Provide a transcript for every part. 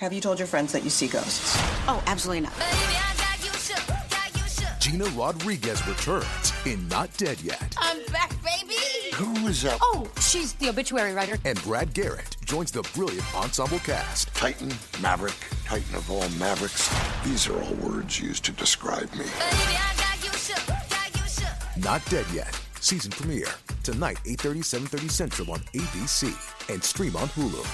Have you told your friends that you see ghosts? Oh, absolutely not. Gina Rodriguez returns in Not Dead Yet. I'm back, baby. Who is that? Oh, she's the obituary writer. And Brad Garrett joins the brilliant ensemble cast. Titan, Maverick, Titan of all Mavericks. These are all words used to describe me. Not Dead Yet. Season premiere. Tonight, 8:30, 7:30 Central on ABC. And stream on Hulu.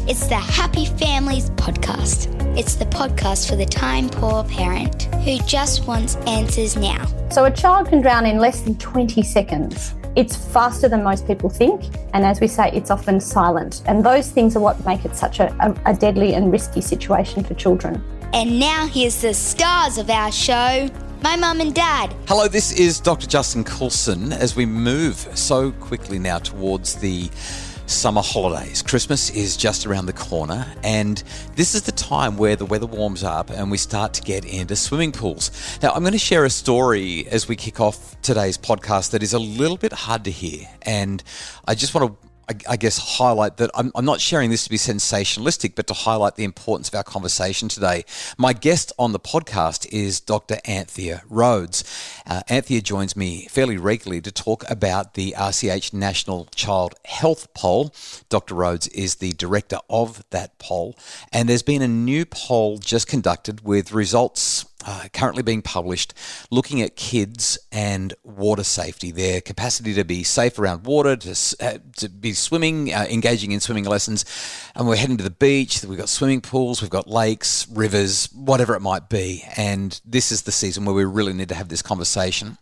It's the Happy Families podcast. It's the podcast for the time-poor parent who just wants answers now. So a child can drown in less than 20 seconds. It's faster than most people think, and as we say, it's often silent. And those things are what make it such a deadly and risky situation for children. And now here's the stars of our show, my mum and dad. Hello, this is Dr. Justin Coulson as we move so quickly now towards the summer holidays. Christmas is just around the corner, and this is the time where the weather warms up and we start to get into swimming pools. Now, I'm going to share a story as we kick off today's podcast that is a little bit hard to hear, and I just want to I guess highlight that I'm not sharing this to be sensationalistic, but to highlight the importance of our conversation today. My guest on the podcast is Dr. Anthea Rhodes. Anthea joins me fairly regularly to talk about the RCH National Child Health Poll. Dr. Rhodes is the director of that poll, and there's been a new poll just conducted with results currently being published, looking at kids and water safety, their capacity to be safe around water, to be swimming, engaging in swimming lessons. And we're heading to the beach. We've got swimming pools, we've got lakes, rivers, whatever it might be. And this is the season where we really need to have this conversation.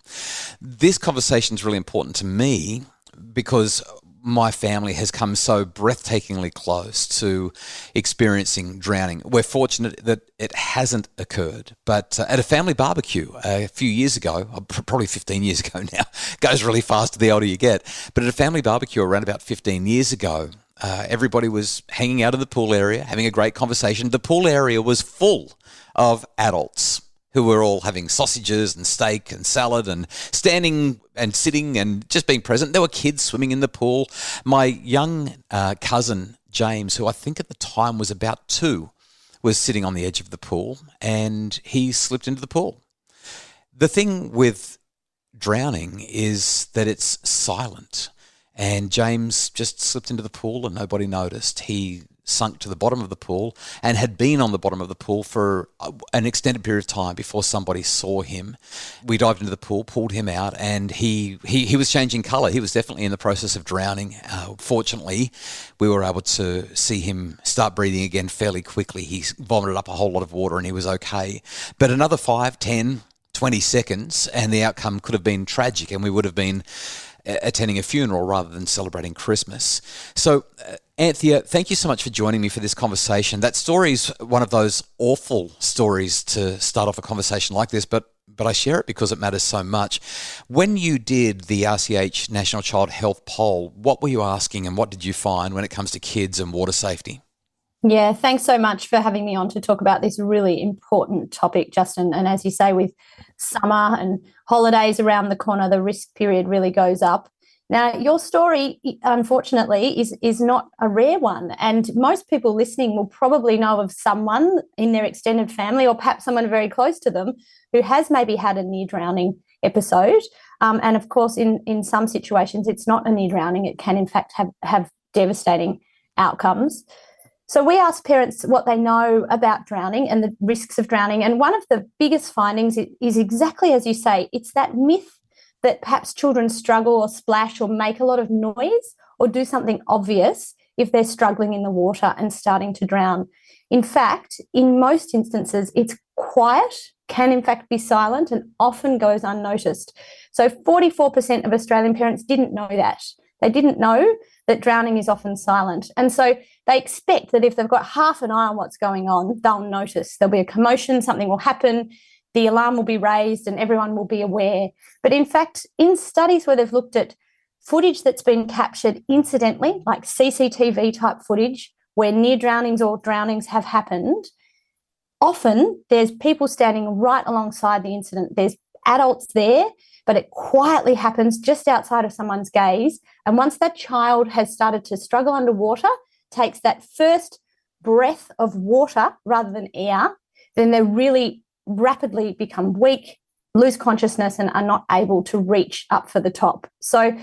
This conversation is really important to me because my family has come so breathtakingly close to experiencing drowning. We're fortunate that it hasn't occurred, but at a family barbecue a few years ago, probably 15 years ago now, goes really fast the older you get, but at a family barbecue around about 15 years ago, everybody was hanging out in the pool area, having a great conversation. The pool area was full of adults who were all having sausages and steak and salad and standing and sitting and just being present. There were kids swimming in the pool. My young cousin, James, who I think at the time was about 2, was sitting on the edge of the pool and he slipped into the pool. The thing with drowning is that it's silent, and James just slipped into the pool and nobody noticed. He sunk to the bottom of the pool and had been on the bottom of the pool for an extended period of time before somebody saw him. We dived into the pool, pulled him out, and he was changing colour. He was definitely in the process of drowning. Fortunately, we were able to see him start breathing again fairly quickly. He vomited up a whole lot of water and he was okay. But another 5, 10, 20 seconds and the outcome could have been tragic, and we would have been attending a funeral rather than celebrating Christmas. So, Anthea, thank you so much for joining me for this conversation. That story is one of those awful stories to start off a conversation like this, but I share it because it matters so much. When you did the RCH National Child Health Poll, what were you asking and what did you find when it comes to kids and water safety? Yeah, thanks so much for having me on to talk about this really important topic, Justin. And as you say, with summer and holidays around the corner, the risk period really goes up. Now, your story, unfortunately, is not a rare one. And most people listening will probably know of someone in their extended family, or perhaps someone very close to them, who has maybe had a near drowning episode. And of course, in some situations, it's not a near drowning. It can, in fact, have devastating outcomes. So we asked parents what they know about drowning and the risks of drowning. And one of the biggest findings is exactly as you say. It's that myth that perhaps children struggle or splash or make a lot of noise or do something obvious if they're struggling in the water and starting to drown. In fact, in most instances, it's quiet, can in fact be silent, and often goes unnoticed. So 44% of Australian parents didn't know that. They didn't know that drowning is often silent. And so they expect that if they've got half an eye on what's going on, they'll notice. There'll be a commotion, something will happen, the alarm will be raised and everyone will be aware. But in fact, in studies where they've looked at footage that's been captured incidentally, like CCTV type footage, where near drownings or drownings have happened, often there's people standing right alongside the incident. There's adult's there, but it quietly happens just outside of someone's gaze. And once that child has started to struggle underwater, takes that first breath of water rather than air, then they really rapidly become weak, lose consciousness, and are not able to reach up for the top. So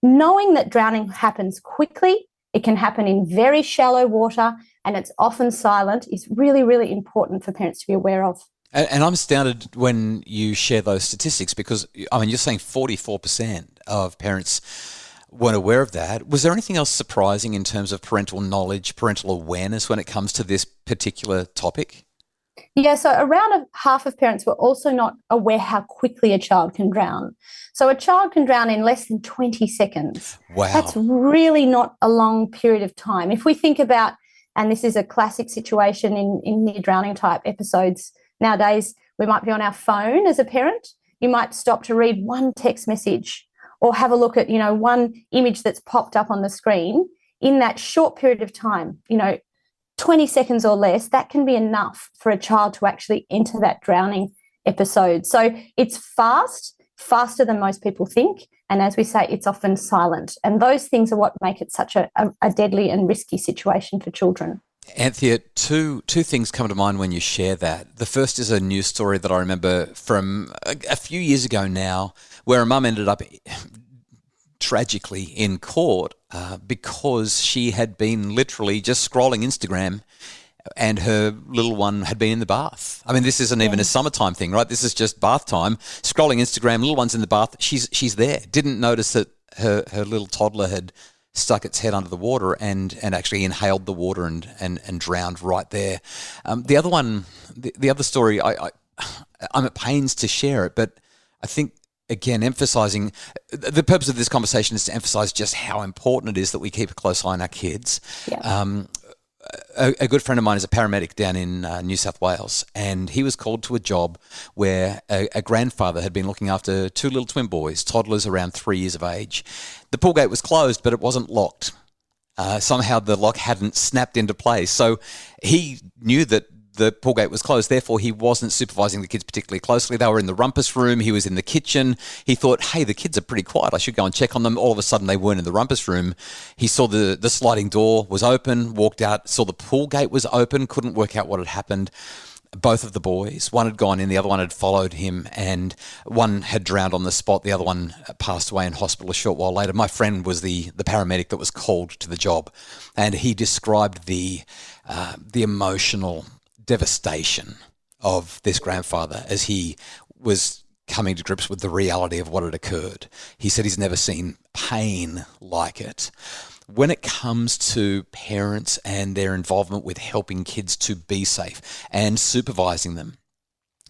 knowing that drowning happens quickly, it can happen in very shallow water, and it's often silent, is really, really important for parents to be aware of. And I'm astounded when you share those statistics because, I mean, you're saying 44% of parents weren't aware of that. Was there anything else surprising in terms of parental knowledge, parental awareness when it comes to this particular topic? Yeah, so around half of parents were also not aware how quickly a child can drown. So a child can drown in less than 20 seconds. Wow. That's really not a long period of time. If we think about, and this is a classic situation in near drowning type episodes, nowadays we might be on our phone as a parent. You might stop to read one text message or have a look at, one image that's popped up on the screen. In that short period of time, 20 seconds or less, that can be enough for a child to actually enter that drowning episode. So it's faster than most people think. And as we say, it's often silent. And those things are what make it such a deadly and risky situation for children. Anthea, two things come to mind when you share that. The first is a news story that I remember from a few years ago now, where a mum ended up tragically in court because she had been literally just scrolling Instagram and her little one had been in the bath. I mean, this isn't even a summertime thing, right? This is just bath time. Scrolling Instagram, little one's in the bath. She's there. Didn't notice that her little toddler had stuck its head under the water and actually inhaled the water and drowned right there. The other one, the other story, I'm at pains to share it, but I think, again, emphasising the purpose of this conversation is to emphasise just how important it is that we keep a close eye on our kids. Yeah. A good friend of mine is a paramedic down in New South Wales, and he was called to a job where a grandfather had been looking after two little twin boys, toddlers around 3 years of age. The pool gate was closed, but it wasn't locked. Somehow the lock hadn't snapped into place. So he knew that the pool gate was closed, therefore he wasn't supervising the kids particularly closely. They were in the rumpus room, he was in the kitchen. He thought, hey, the kids are pretty quiet, I should go and check on them. All of a sudden they weren't in the rumpus room. He saw the sliding door was open, walked out, saw the pool gate was open, couldn't work out what had happened. Both of the boys, one had gone in, the other one had followed him, and one had drowned on the spot, the other one passed away in hospital a short while later. My friend was the paramedic that was called to the job, and he described the emotional devastation of this grandfather as he was coming to grips with the reality of what had occurred. He said he's never seen pain like it. When it comes to parents and their involvement with helping kids to be safe and supervising them,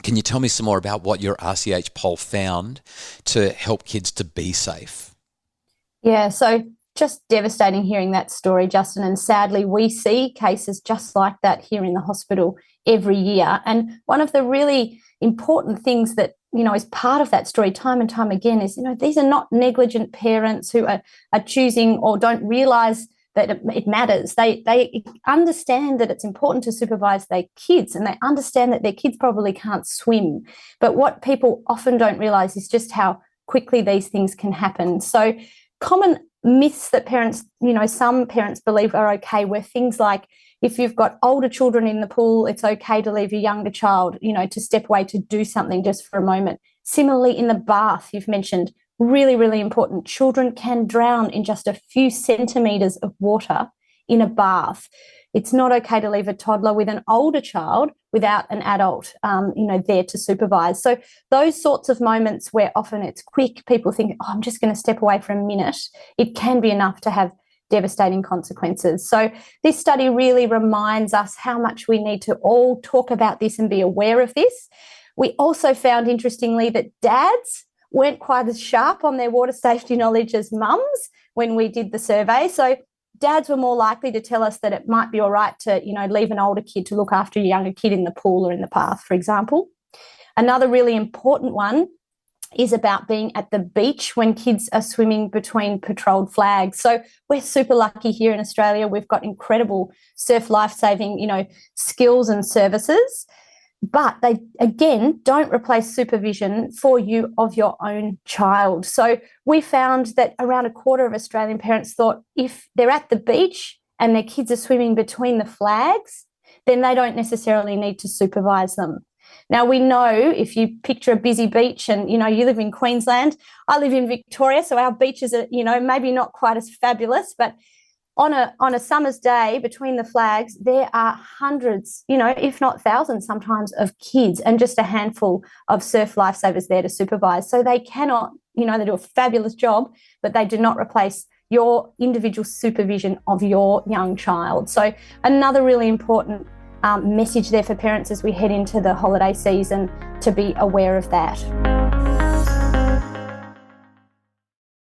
can you tell me some more about what your RCH poll found to help kids to be safe? Yeah, so just devastating hearing that story, Justin, and sadly we see cases just like that here in the hospital every year. And one of the really important things that, is part of that story time and time again is, these are not negligent parents who are choosing or don't realise that it matters. They understand that it's important to supervise their kids, and they understand that their kids probably can't swim. But what people often don't realise is just how quickly these things can happen. So common myths that parents, some parents believe are okay were things like, if you've got older children in the pool, it's okay to leave your younger child, to step away to do something just for a moment. Similarly, in the bath, you've mentioned, really, really important. Children can drown in just a few centimetres of water in a bath. It's not okay to leave a toddler with an older child without an adult, there to supervise. So those sorts of moments where often it's quick, people think, I'm just going to step away for a minute, it can be enough to have devastating consequences. So this study really reminds us how much we need to all talk about this and be aware of this. We also found, interestingly, that dads weren't quite as sharp on their water safety knowledge as mums when we did the survey. So dads were more likely to tell us that it might be all right to, leave an older kid to look after a younger kid in the pool or in the bath, for example. Another really important one is about being at the beach when kids are swimming between patrolled flags. So we're super lucky here in Australia. We've got incredible surf life-saving, skills and services. But they, again, don't replace supervision for you of your own child. So we found that around a quarter of Australian parents thought if they're at the beach and their kids are swimming between the flags, then they don't necessarily need to supervise them. Now, we know if you picture a busy beach and, you live in Queensland, I live in Victoria, so our beaches are, maybe not quite as fabulous, but on a summer's day between the flags, there are hundreds, if not thousands sometimes, of kids and just a handful of surf lifesavers there to supervise. So they cannot, they do a fabulous job, but they do not replace your individual supervision of your young child. So another really important message there for parents as we head into the holiday season to be aware of that.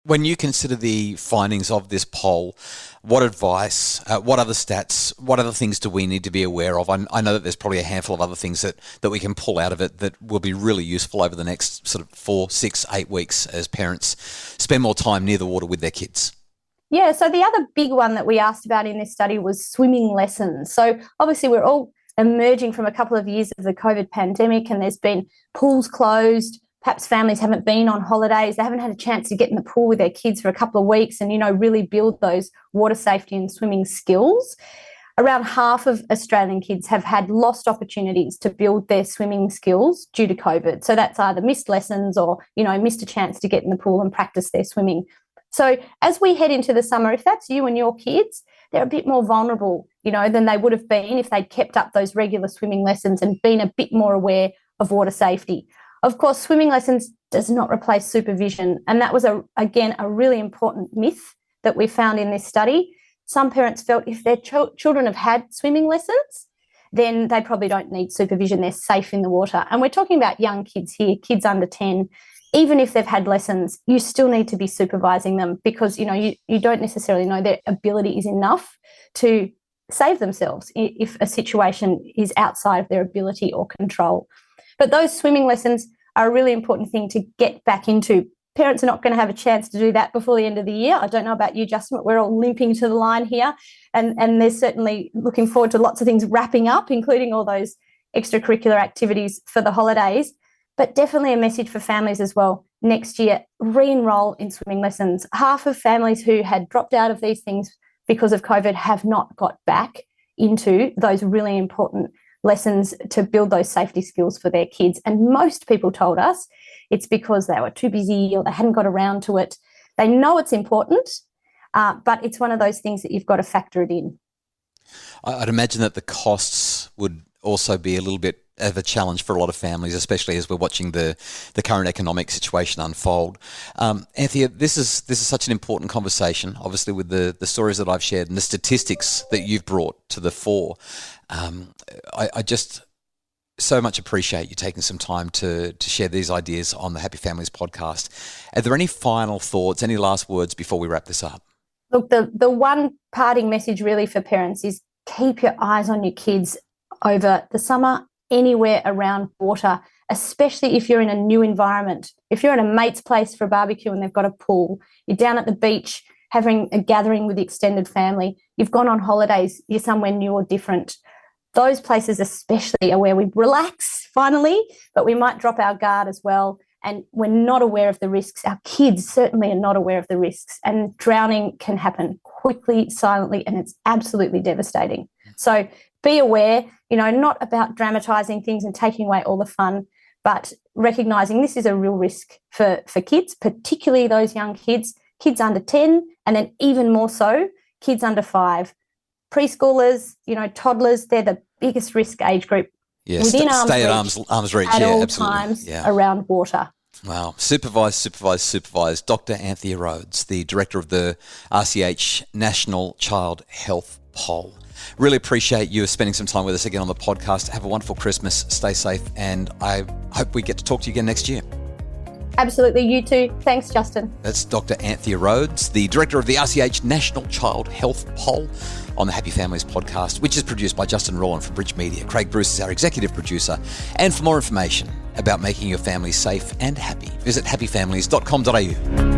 When you consider the findings of this poll, what advice, what other stats, what other things do we need to be aware of? I know that there's probably a handful of other things that we can pull out of it that will be really useful over the next sort of 4, 6, 8 weeks as parents spend more time near the water with their kids. Yeah, so the other big one that we asked about in this study was swimming lessons. So obviously we're all emerging from a couple of years of the COVID pandemic and there's been pools closed. Perhaps families haven't been on holidays. They haven't had a chance to get in the pool with their kids for a couple of weeks and, really build those water safety and swimming skills. Around half of Australian kids have had lost opportunities to build their swimming skills due to COVID. So that's either missed lessons or, missed a chance to get in the pool and practice their swimming. So as we head into the summer, if that's you and your kids, they're a bit more vulnerable, than they would have been if they'd kept up those regular swimming lessons and been a bit more aware of water safety. Of course, swimming lessons does not replace supervision. And that was, again, a really important myth that we found in this study. Some parents felt if their children have had swimming lessons, then they probably don't need supervision. They're safe in the water. And we're talking about young kids here, kids under 10. Even if they've had lessons, you still need to be supervising them because, you don't necessarily know their ability is enough to save themselves if a situation is outside of their ability or control. But those swimming lessons are a really important thing to get back into. Parents are not going to have a chance to do that before the end of the year. I don't know about you, Justin, but we're all limping to the line here. And there's certainly looking forward to lots of things wrapping up, including all those extracurricular activities for the holidays. But definitely a message for families as well. Next year, re-enroll in swimming lessons. Half of families who had dropped out of these things because of COVID have not got back into those really important lessons to build those safety skills for their kids. And most people told us it's because they were too busy or they hadn't got around to it. They know it's important, but it's one of those things that you've got to factor it in. I'd imagine that the costs would also be a little bit of a challenge for a lot of families, especially as we're watching the current economic situation unfold. Anthea, this is such an important conversation, obviously with the stories that I've shared and the statistics that you've brought to the fore. I just so much appreciate you taking some time to share these ideas on the Happy Families podcast. Are there any final thoughts, any last words before we wrap this up? Look, the one parting message really for parents is keep your eyes on your kids over the summer, anywhere around water, especially if you're in a new environment. If you're at a mate's place for a barbecue and they've got a pool, you're down at the beach having a gathering with the extended family, you've gone on holidays, you're somewhere new or different. Those places especially are where we relax finally, but we might drop our guard as well. And we're not aware of the risks. Our kids certainly are not aware of the risks. And drowning can happen quickly, silently, and it's absolutely devastating. So be aware, not about dramatising things and taking away all the fun, but recognising this is a real risk for kids, particularly those young kids under 10, and then even more so, kids under 5. Preschoolers, toddlers, they're the biggest risk age group. Yeah, within stay at arm's reach. At yeah, all absolutely. times Yeah. around water. Wow. Supervise. Dr. Anthea Rhodes, the director of the RCH National Child Health Poll. Really appreciate you spending some time with us again on the podcast. Have a wonderful Christmas. Stay safe. And I hope we get to talk to you again next year. Absolutely. You too. Thanks, Justin. That's Dr. Anthea Rhodes, the director of the RCH National Child Health Poll on the Happy Families podcast, which is produced by Justin Rowland from Bridge Media. Craig Bruce is our executive producer. And for more information about making your family safe and happy, visit happyfamilies.com.au.